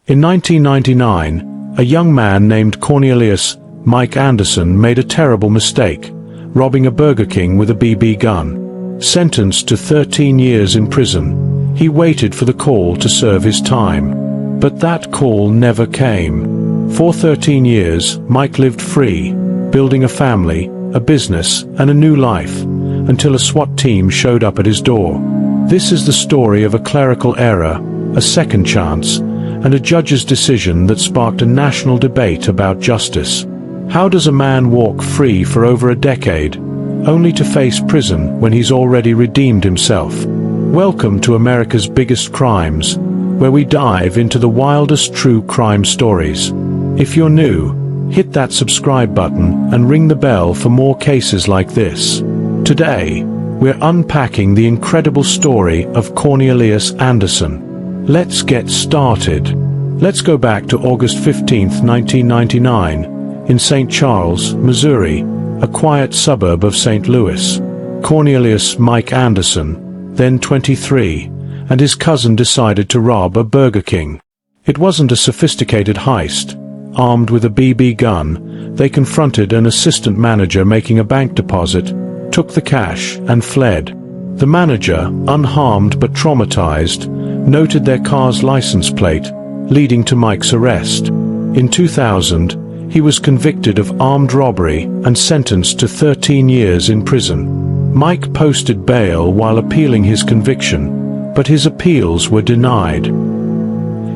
In 1999, a young man named Cornelious Mike Anderson made a terrible mistake, robbing a Burger King with a BB gun. Sentenced to 13 years in prison, he waited for the call to serve his time. But that call never came. For 13 years, Mike lived free, building a family, a business, and a new life, until a SWAT team showed up at his door. This is the story of a clerical error, a second chance, and a judge's decision that sparked a national debate about justice. How does a man walk free for over a decade, only to face prison when he's already redeemed himself? Welcome to America's Biggest Crimes, where we dive into the wildest true crime stories. If you're new, hit that subscribe button and ring the bell for more cases like this. Today, we're unpacking the incredible story of Cornelious Anderson. Let's get started. Let's go back to August 15, 1999, in St. Charles, Missouri, a quiet suburb of St. Louis. Cornelious Mike Anderson, then 23, and his cousin decided to rob a Burger King. It wasn't a sophisticated heist. Armed with a BB gun, they confronted an assistant manager making a bank deposit, took the cash, and fled. The manager, unharmed but traumatized, noted their car's license plate, leading to Mike's arrest. In 2000, he was convicted of armed robbery and sentenced to 13 years in prison. Mike posted bail while appealing his conviction, but his appeals were denied.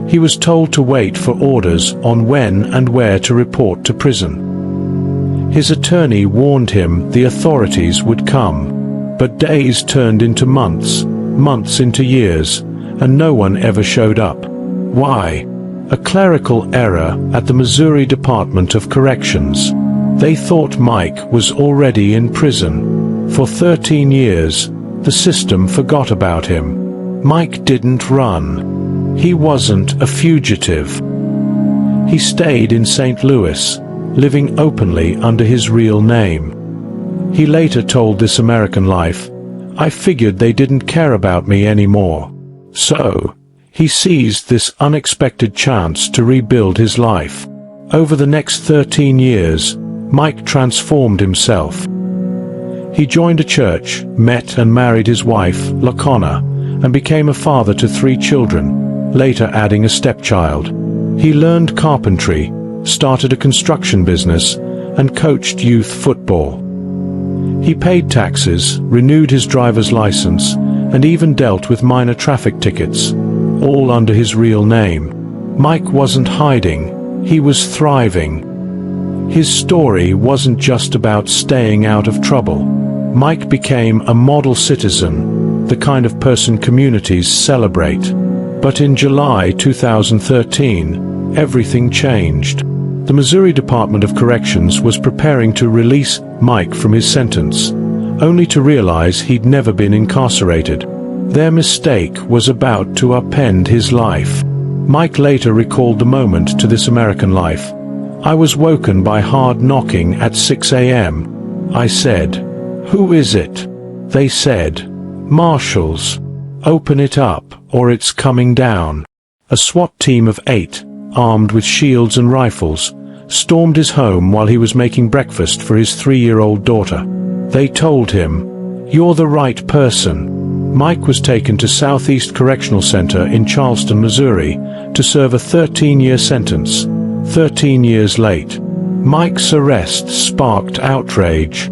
He was told to wait for orders on when and where to report to prison. His attorney warned him the authorities would come, but days turned into months, months into years, and no one ever showed up. Why? A clerical error at the Missouri Department of Corrections. They thought Mike was already in prison. For 13 years, the system forgot about him. Mike didn't run. He wasn't a fugitive. He stayed in St. Louis, living openly under his real name. He later told This American Life, "I figured they didn't care about me anymore." So, he seized this unexpected chance to rebuild his life. Over the next 13 years, Mike transformed himself. He joined a church, met and married his wife, Lacona, and became a father to 3 children, later adding a stepchild. He learned carpentry, started a construction business, and coached youth football. He paid taxes, renewed his driver's license, and even dealt with minor traffic tickets, all under his real name. Mike wasn't hiding, he was thriving. His story wasn't just about staying out of trouble. Mike became a model citizen, the kind of person communities celebrate. But in July 2013, everything changed. The Missouri Department of Corrections was preparing to release Mike from his sentence, only to realize he'd never been incarcerated. Their mistake was about to upend his life. Mike later recalled the moment to This American Life. "I was woken by hard knocking at 6 a.m. I said, 'Who is it?' They said, 'Marshals. Open it up, or it's coming down.' A SWAT team of 8, armed with shields and rifles, stormed his home while he was making breakfast for his 3-year-old daughter. They told him, 'You're the right person.'" Mike was taken to Southeast Correctional Center in Charleston, Missouri, to serve a 13-year sentence. 13 years late, Mike's arrest sparked outrage.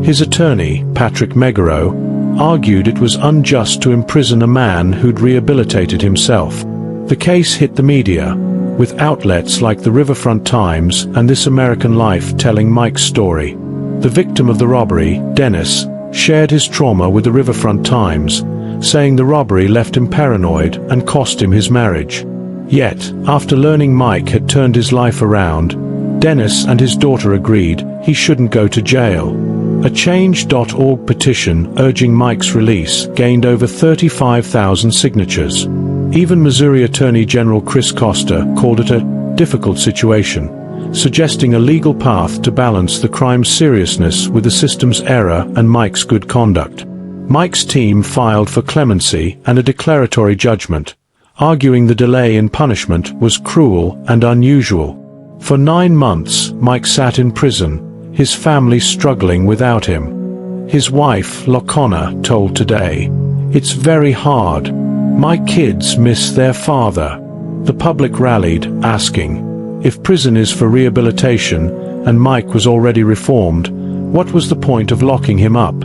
His attorney, Patrick Megaro, argued it was unjust to imprison a man who'd rehabilitated himself. The case hit the media, with outlets like the Riverfront Times and This American Life telling Mike's story. The victim of the robbery, Dennis, shared his trauma with the Riverfront Times, saying the robbery left him paranoid and cost him his marriage. Yet, after learning Mike had turned his life around, Dennis and his daughter agreed he shouldn't go to jail. A Change.org petition urging Mike's release gained over 35,000 signatures. Even Missouri Attorney General Chris Costa called it a difficult situation, suggesting a legal path to balance the crime's seriousness with the system's error and Mike's good conduct. Mike's team filed for clemency and a declaratory judgment, arguing the delay in punishment was cruel and unusual. For 9 months, Mike sat in prison, his family struggling without him. His wife, Locona, told Today, "It's very hard. My kids miss their father." The public rallied, asking, if prison is for rehabilitation and Mike was already reformed, what was the point of locking him up?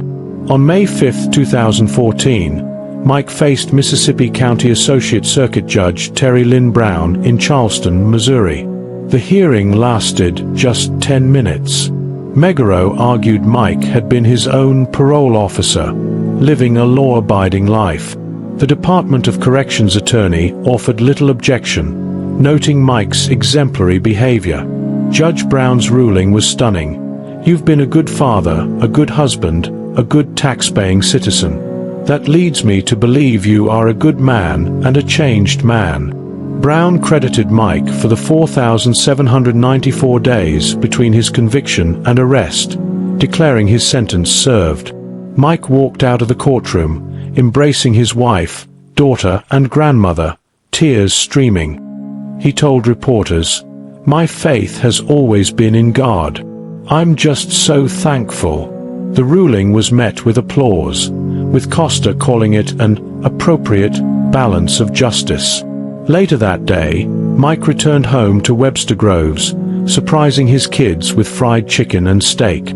On May 5, 2014, Mike faced Mississippi County Associate Circuit Judge Terry Lynn Brown in Charleston, Missouri. The hearing lasted just 10 minutes. Megaro argued Mike had been his own parole officer, living a law-abiding life. The Department of Corrections attorney offered little objection, noting Mike's exemplary behavior. Judge Brown's ruling was stunning. "You've been a good father, a good husband, a good tax-paying citizen. That leads me to believe you are a good man and a changed man." Brown credited Mike for the 4,794 days between his conviction and arrest, declaring his sentence served. Mike walked out of the courtroom, embracing his wife, daughter, and grandmother, tears streaming. He told reporters, "My faith has always been in God. I'm just so thankful." The ruling was met with applause, with Costa calling it an appropriate balance of justice. Later that day, Mike returned home to Webster Groves, surprising his kids with fried chicken and steak.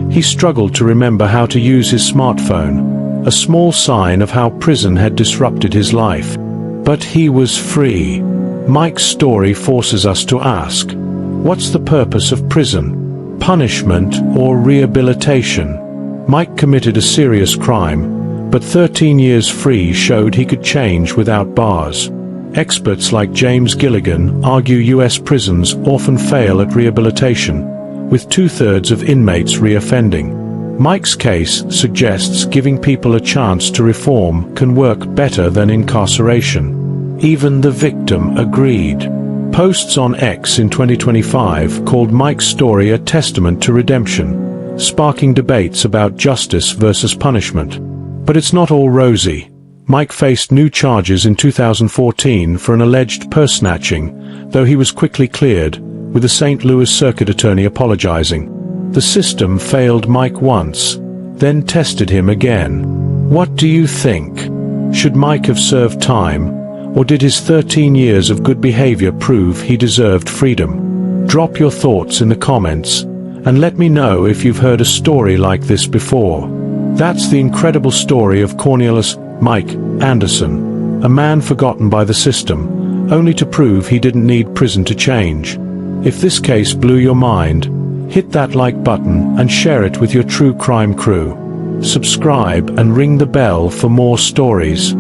He struggled to remember how to use his smartphone, a small sign of how prison had disrupted his life. But he was free. Mike's story forces us to ask, what's the purpose of prison? Punishment or rehabilitation? Mike committed a serious crime, but 13 years free showed he could change without bars. Experts like James Gilligan argue U.S. prisons often fail at rehabilitation, with 2/3 of inmates reoffending. Mike's case suggests giving people a chance to reform can work better than incarceration. Even the victim agreed. Posts on X in 2025 called Mike's story a testament to redemption, sparking debates about justice versus punishment. But it's not all rosy. Mike faced new charges in 2014 for an alleged purse snatching, though he was quickly cleared, with the St. Louis Circuit attorney apologizing. The system failed Mike once, then tested him again. What do you think? Should Mike have served time, or did his 13 years of good behavior prove he deserved freedom? Drop your thoughts in the comments, and let me know if you've heard a story like this before. That's the incredible story of Cornealious Mike Anderson, a man forgotten by the system, only to prove he didn't need prison to change. If this case blew your mind, hit that like button and share it with your true crime crew. Subscribe and ring the bell for more stories.